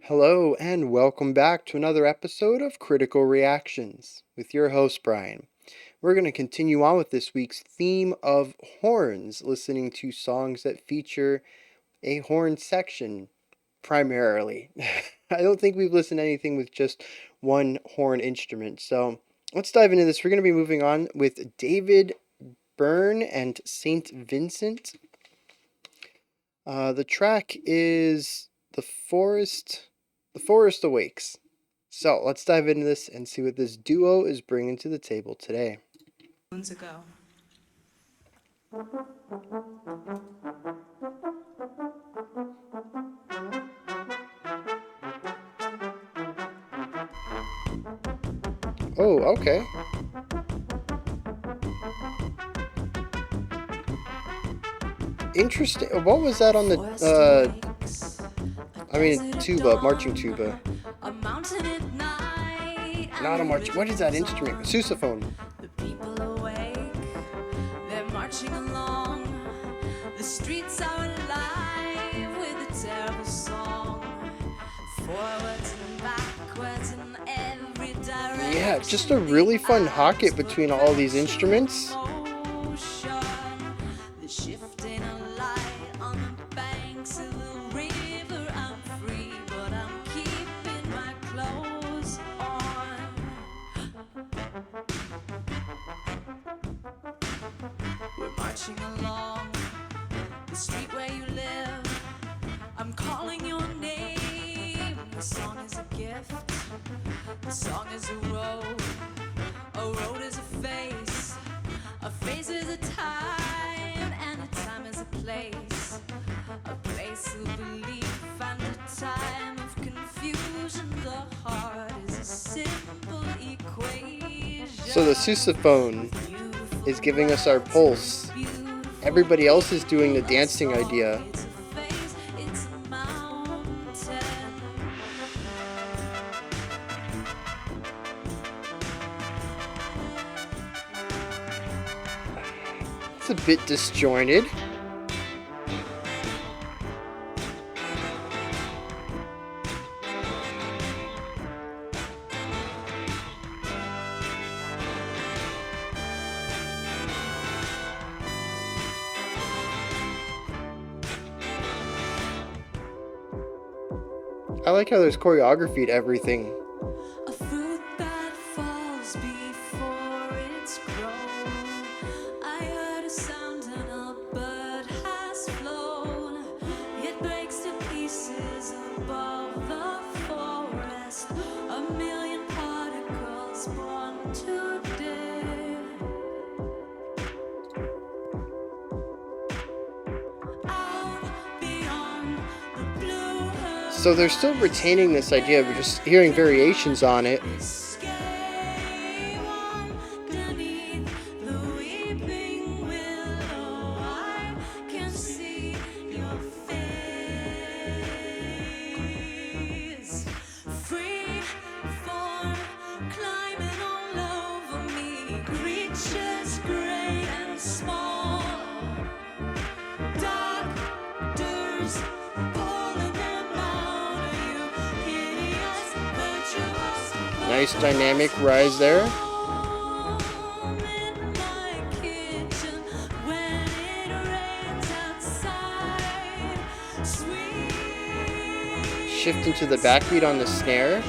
Hello, and welcome back to another episode of Critical Reactions with your host, Bryan. We're going to continue on with this week's theme of horns, listening to songs that feature a horn section primarily. I don't think we've listened to anything with just one horn instrument, so let's dive into this. We're going to be moving on with David Byrne and St. Vincent. The track is The Forest Awakes. So let's dive into this and see what this duo is bringing to the table today. Moons ago. Oh, okay. Interesting. What was that on the, tuba, marching tuba? Not a marching, what is that instrument? Sousaphone. The people awake, they're marching along. The streets are alive with a terrible song. Forwards and backwards in every direction. Yeah, just a really fun hocket between all these instruments. The shifting of light on the banks of the river. I'm free, but I'm keeping my clothes on. We're marching along the street where you live. I'm calling your name. The song is a gift. The song is a road. A road is a face is a time, and a time is a place. A place of belief and a time of confusion. The heart is a simple equation. So the sousaphone is giving us our pulse. Everybody else is doing the dancing idea. It's a bit disjointed. I like how there's choreography to everything. A fruit that falls before it's grown. I heard a sound and a bird has flown. It breaks to pieces above the forest. A million particles born today. Out beyond the blue. So they're still retaining this idea, we're just hearing variations on it. Nice dynamic rise there. Shift into the backbeat on the snare.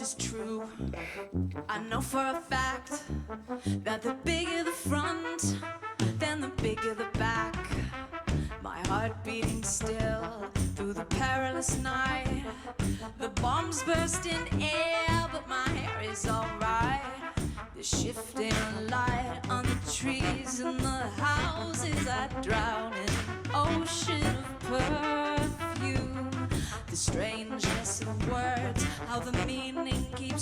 Is true. I know for a fact that the bigger the front, then the bigger the back. My heart beating still through the perilous night. The bombs burst in air, but my hair is alright. The shifting light on the trees and the houses I drown in an ocean of perfume. The strangeness of words, how the meaning keeps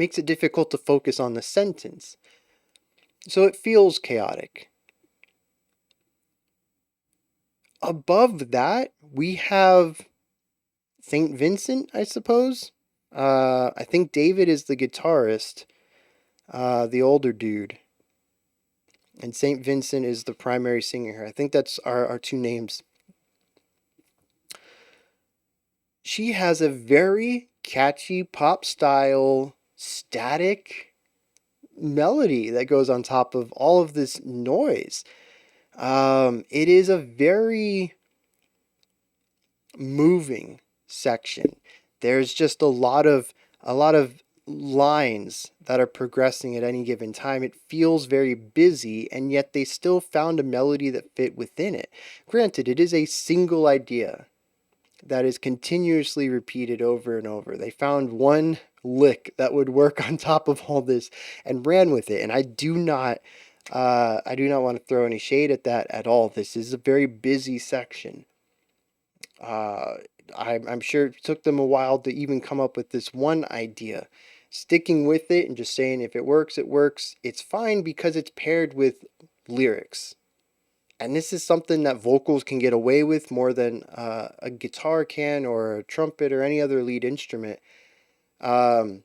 makes it difficult to focus on the sentence. So it feels chaotic. Above that, we have St. Vincent, I suppose. I think David is the guitarist, the older dude. And St. Vincent is the primary singer here. I think that's our two names. She has a very catchy pop style static melody that goes on top of all of this noise. It is a very moving section. There's just a lot of lines that are progressing at any given time. It feels very busy, and yet they still found a melody that fit within it. Granted, it is a single idea that is continuously repeated over and over. They found one lick that would work on top of all this and ran with it. And I do not want to throw any shade at that at all. This is a very busy section. Uh, I'm sure it took them a while to even come up with this one idea. Sticking with it and just saying if it works, it works. It's fine because it's paired with lyrics. And this is something that vocals can get away with more than a guitar can, or a trumpet, or any other lead instrument. Um,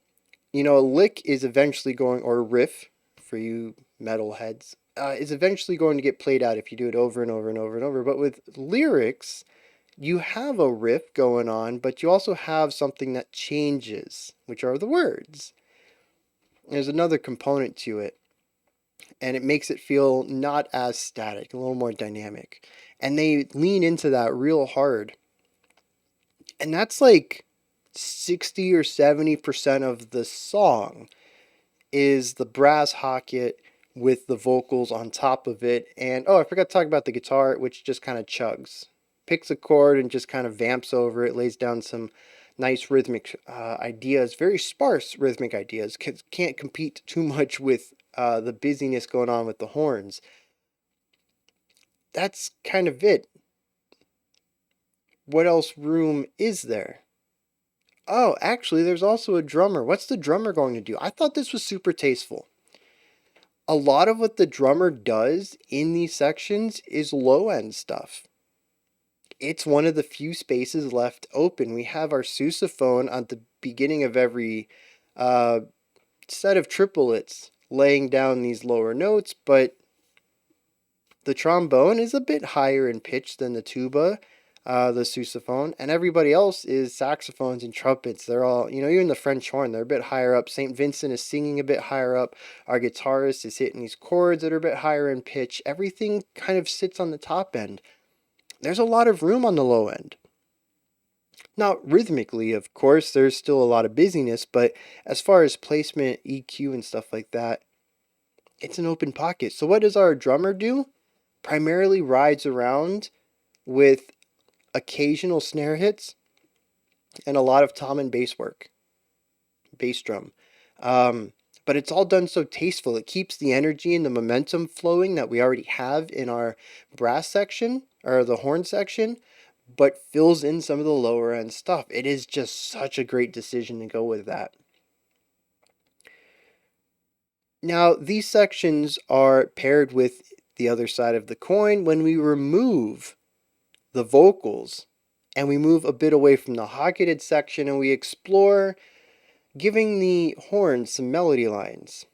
a lick is eventually going, or a riff for you metalheads, is eventually going to get played out if you do it over and over and over and over. But with lyrics, you have a riff going on, but you also have something that changes, which are the words. There's another component to it, and it makes it feel not as static, a little more dynamic. And they lean into that real hard. And that's like 60 or 70% of the song is the brass hocket with the vocals on top of it. And I forgot to talk about the guitar, which just kind of chugs. Picks a chord and just kind of vamps over it, lays down some nice rhythmic ideas, very sparse rhythmic ideas. Can't compete too much with the busyness going on with the horns. That's kind of it. What else room is there? Oh, actually, there's also a drummer. What's the drummer going to do? I thought this was super tasteful. A lot of what the drummer does in these sections is low end stuff. It's one of the few spaces left open. We have our sousaphone at the beginning of every uh, set of triplets laying down these lower notes, but the trombone is a bit higher in pitch than the tuba, the sousaphone, and everybody else is saxophones and trumpets. They're all, even the French horn, they're a bit higher up. St. Vincent is singing a bit higher up. Our guitarist is hitting these chords that are a bit higher in pitch. Everything kind of sits on the top end. There's a lot of room on the low end. Now, rhythmically, of course, there's still a lot of busyness, but as far as placement, EQ, and stuff like that, it's an open pocket. So what does our drummer do? Primarily rides around with occasional snare hits and a lot of tom and bass work, bass drum. But it's all done so tasteful. It keeps the energy and the momentum flowing that we already have in our brass section, or the horn section, but fills in some of the lower end stuff. It is just such a great decision to go with that. Now, these sections are paired with the other side of the coin when we remove the vocals and we move a bit away from the hocketed section and we explore giving the horns some melody lines.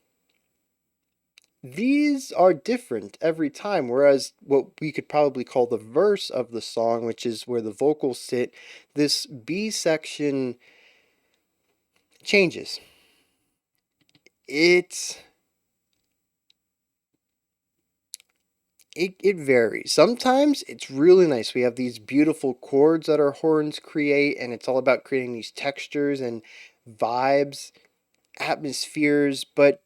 These are different every time, whereas what we could probably call the verse of the song, which is where the vocals sit, this B section changes. It varies. Sometimes it's really nice. We have these beautiful chords that our horns create, and it's all about creating these textures and vibes, atmospheres. But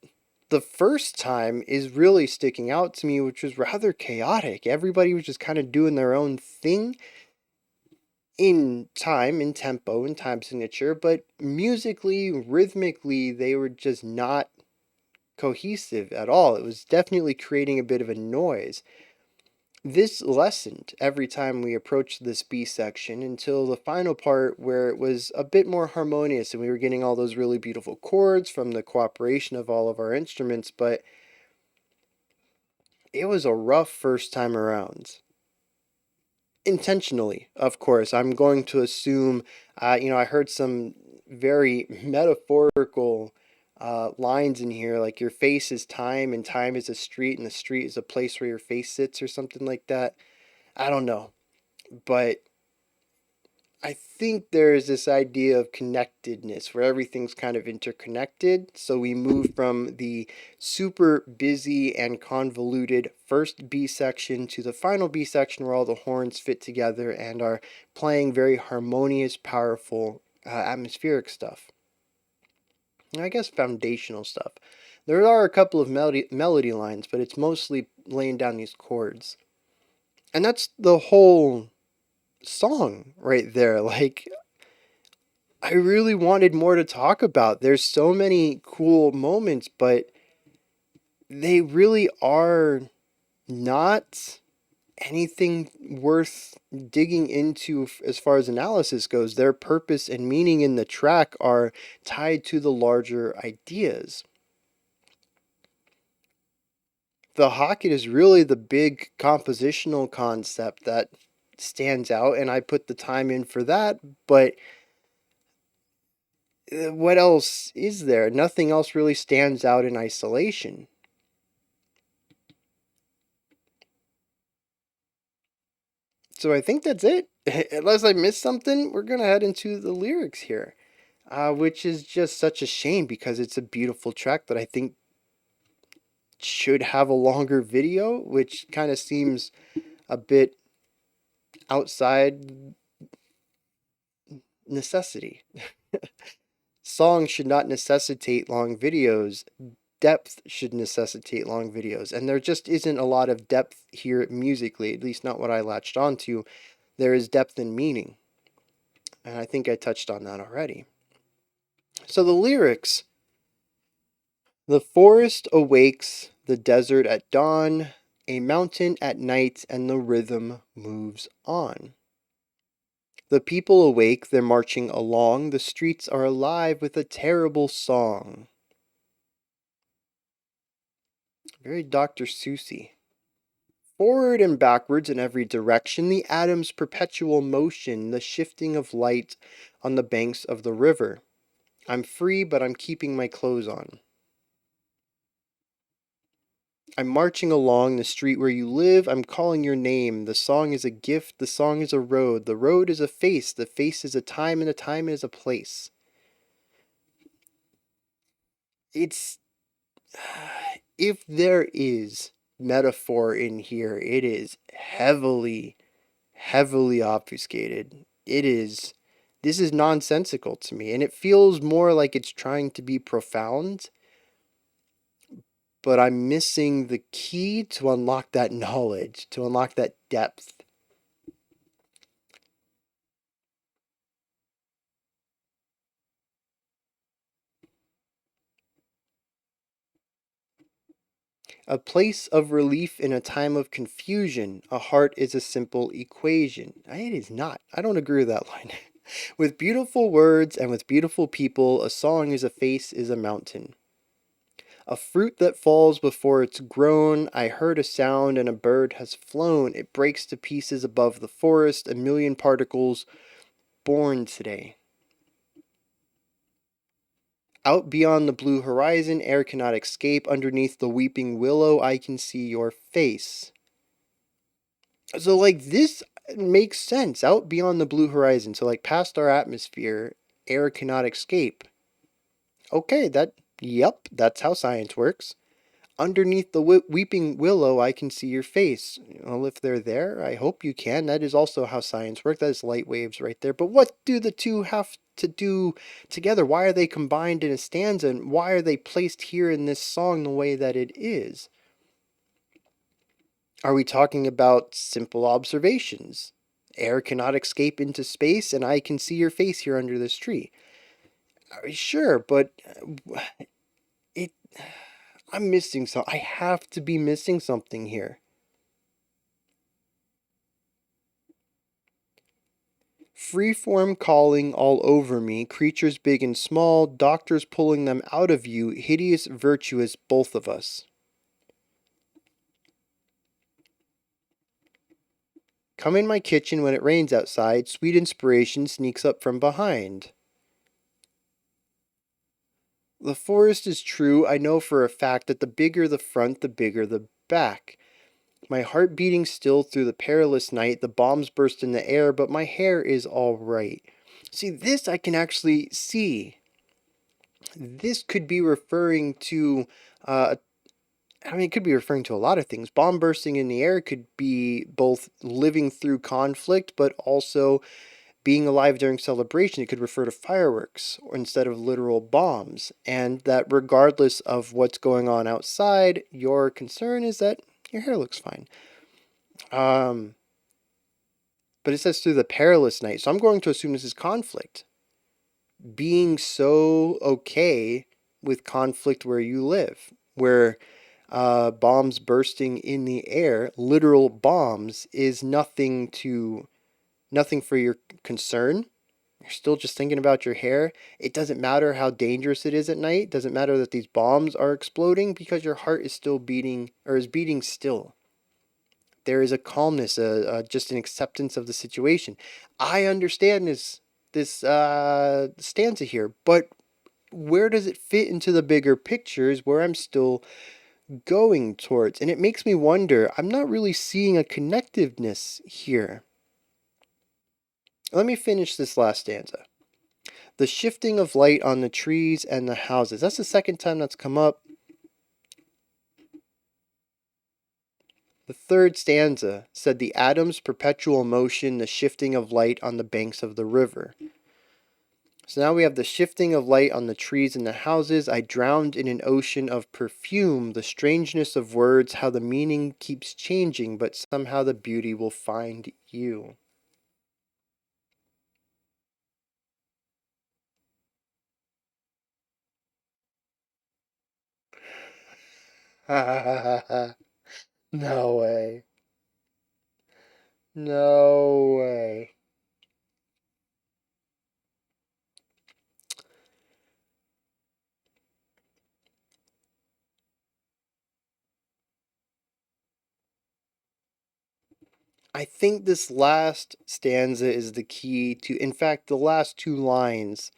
the first time is really sticking out to me, which was rather chaotic. Everybody was just kind of doing their own thing in time, in tempo, in time signature, but musically, rhythmically, they were just not cohesive at all. It was definitely creating a bit of a noise. This lessened every time we approached this B section until the final part where it was a bit more harmonious and we were getting all those really beautiful chords from the cooperation of all of our instruments, but it was a rough first time around. Intentionally, of course. I'm going to assume, I heard some very metaphorical lines in here, like your face is time and time is a street and the street is a place where your face sits or something like that. I don't know. But I think there is this idea of connectedness where everything's kind of interconnected. So we move from the super busy and convoluted first B section to the final B section where all the horns fit together and are playing very harmonious, powerful, atmospheric stuff. And I guess foundational stuff. There are a couple of melody lines, but it's mostly laying down these chords. And that's the whole song right there. Like, I really wanted more to talk about. There's so many cool moments, but they really are not anything worth digging into as far as analysis goes. Their purpose and meaning in the track are tied to the larger ideas. The Hocket is really the big compositional concept that stands out, and I put the time in for that, but what else is there? Nothing else really stands out in isolation. So I think that's it. Unless I missed something, we're going to head into the lyrics here, which is just such a shame because it's a beautiful track that I think should have a longer video, which kind of seems a bit outside necessity. Songs should not necessitate long videos. Depth should necessitate long videos. And there just isn't a lot of depth here musically, at least not what I latched onto. There is depth and meaning. And I think I touched on that already. So the lyrics: the forest awakes, the desert at dawn, a mountain at night, and the rhythm moves on. The people awake, they're marching along, the streets are alive with a terrible song. Very Dr. Seussy. Forward and backwards in every direction, the atom's perpetual motion, the shifting of light on the banks of the river. I'm free, but I'm keeping my clothes on. I'm marching along the street where you live. I'm calling your name. The song is a gift. The song is a road. The road is a face. The face is a time, and a time is a place. It's. If there is metaphor in here, it is heavily, heavily obfuscated. It is. This is nonsensical to me, and it feels more like it's trying to be profound, but I'm missing the key to unlock that knowledge, to unlock that depth. A place of relief in a time of confusion. A heart is a simple equation. It is not. I don't agree with that line. With beautiful words and with beautiful people, a song is a face is a mountain. A fruit that falls before it's grown. I heard a sound and a bird has flown. It breaks to pieces above the forest, a million particles born today. Out beyond the blue horizon, air cannot escape. Underneath the weeping willow, I can see your face. So, like, this makes sense. Out beyond the blue horizon, so, like, past our atmosphere, air cannot escape. Okay, yep, that's how science works. Underneath the weeping willow, I can see your face. Well, if they're there, I hope you can. That is also how science works. That is light waves right there. But what do the two have to do together? Why are they combined in a stanza? And why are they placed here in this song the way that it is? Are we talking about simple observations? Air cannot escape into space, and I can see your face here under this tree. Sure, but it. I'm missing something. I have to be missing something here. Freeform calling all over me, creatures big and small, doctors pulling them out of you, hideous, virtuous, both of us. Come in my kitchen when it rains outside, sweet inspiration sneaks up from behind. The forest is true, I know for a fact that the bigger the front, the bigger the back. My heart beating still through the perilous night, the bombs burst in the air, but my hair is all right. See, this I can actually see. This could be referring to, it could be referring to a lot of things. Bomb bursting in the air could be both living through conflict, but also being alive during celebration. It could refer to fireworks or instead of literal bombs. And that regardless of what's going on outside, your concern is that your hair looks fine. But it says through the perilous night. So I'm going to assume this is conflict. Being so okay with conflict where you live, where bombs bursting in the air, literal bombs, is nothing for your concern. You're still just thinking about your hair. It doesn't matter how dangerous it is at night. It doesn't matter that these bombs are exploding because your heart is still beating, or is beating still. There is a calmness, just an acceptance of the situation. I understand this stanza here, but where does it fit into the bigger pictures where I'm still going towards? And it makes me wonder, I'm not really seeing a connectiveness here. Let me finish this last stanza. The shifting of light on the trees and the houses. That's the second time that's come up. The third stanza said the atom's perpetual motion, the shifting of light on the banks of the river. So now we have the shifting of light on the trees and the houses. I drowned in an ocean of perfume, the strangeness of words, how the meaning keeps changing, but somehow the beauty will find you. No way. No way. I think this last stanza is the key to, in fact, the last two lines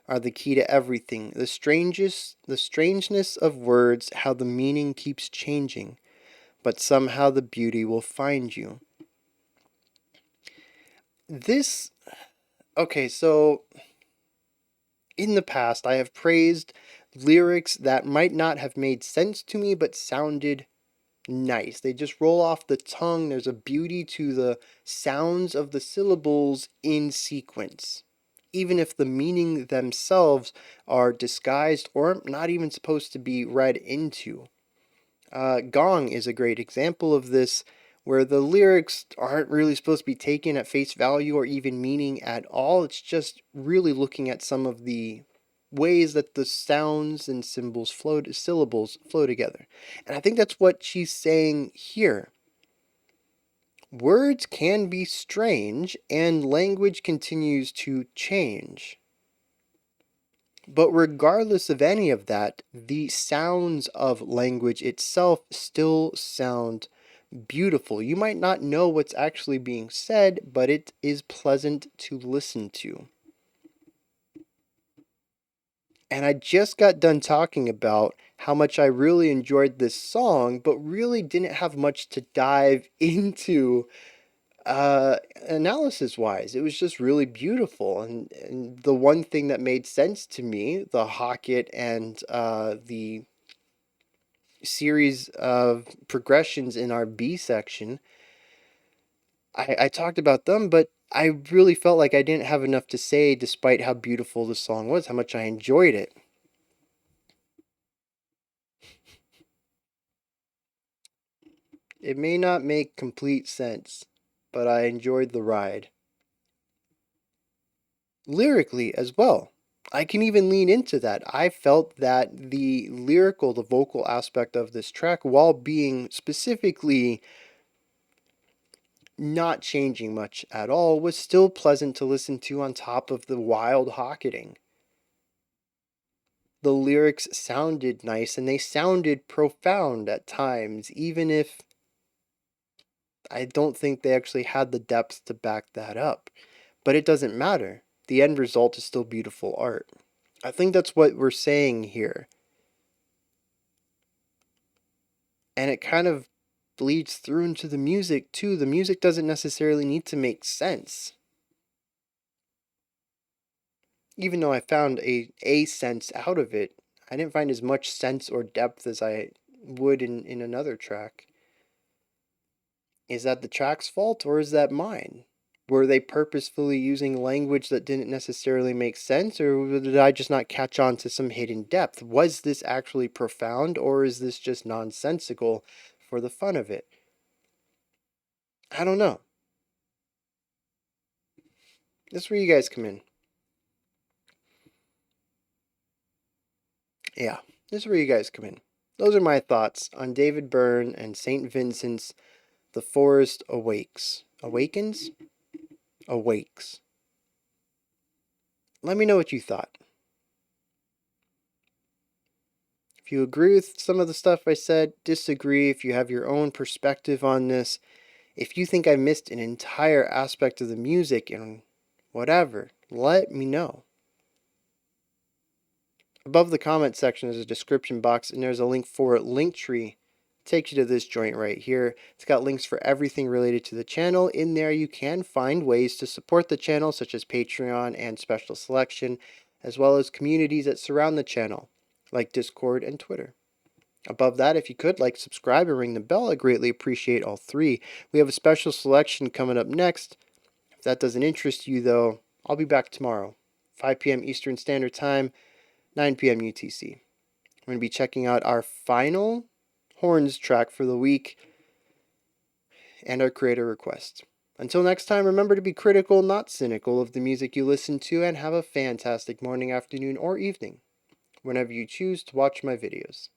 are the key to everything. The strangeness of words, how the meaning keeps changing, but somehow the beauty will find you. This, okay, so in the past, I have praised lyrics that might not have made sense to me, but sounded nice. They just roll off the tongue. There's a beauty to the sounds of the syllables in sequence, even if the meaning themselves are disguised or not even supposed to be read into. Gong is a great example of this, where the lyrics aren't really supposed to be taken at face value or even meaning at all. It's just really looking at some of the ways that the sounds and syllables flow together. And I think that's what she's saying here. Words can be strange, and language continues to change. But regardless of any of that, the sounds of language itself still sound beautiful. You might not know what's actually being said, but it is pleasant to listen to. And I just got done talking about how much I really enjoyed this song, but really didn't have much to dive into analysis wise. It was just really beautiful. And the one thing that made sense to me, the Hocket and the series of progressions in our B section, I talked about them, but I really felt like I didn't have enough to say despite how beautiful the song was, how much I enjoyed it. It may not make complete sense, but I enjoyed the ride. Lyrically as well. I can even lean into that. I felt that the vocal aspect of this track, while being specifically not changing much at all, was still pleasant to listen to on top of the wild hocketing. The lyrics sounded nice and they sounded profound at times, even if I don't think they actually had the depth to back that up. But it doesn't matter. The end result is still beautiful art. I think that's what we're saying here. And it kind of bleeds through into the music too. The music doesn't necessarily need to make sense. Even though I found a sense out of it, I didn't find as much sense or depth as I would in another track. Is that the track's fault or is that mine? Were they purposefully using language that didn't necessarily make sense, or did I just not catch on to some hidden depth? Was this actually profound, or is this just nonsensical for the fun of it? I don't know. This is where you guys come in. Yeah, this is where you guys come in. Those are my thoughts on David Byrne and St. Vincent's The Forest Awakes. Awakens? Awakes. Let me know what you thought. If you agree with some of the stuff I said, disagree, if you have your own perspective on this, if you think I missed an entire aspect of the music and whatever, let me know. Above the comment section is a description box, and there's a link for Linktree. It takes you to this joint right here. It's got links for everything related to the channel. In there you can find ways to support the channel, such as Patreon and Special Selection, as well as communities that surround the channel, like Discord and Twitter. Above that, if you could, like, subscribe, and ring the bell. I greatly appreciate all three. We have a special selection coming up next. If that doesn't interest you, though, I'll be back tomorrow, 5 p.m. Eastern Standard Time, 9 p.m. UTC. I'm going to be checking out our final horns track for the week and our creator request. Until next time, remember to be critical, not cynical, of the music you listen to, and have a fantastic morning, afternoon, or evening, whenever you choose to watch my videos.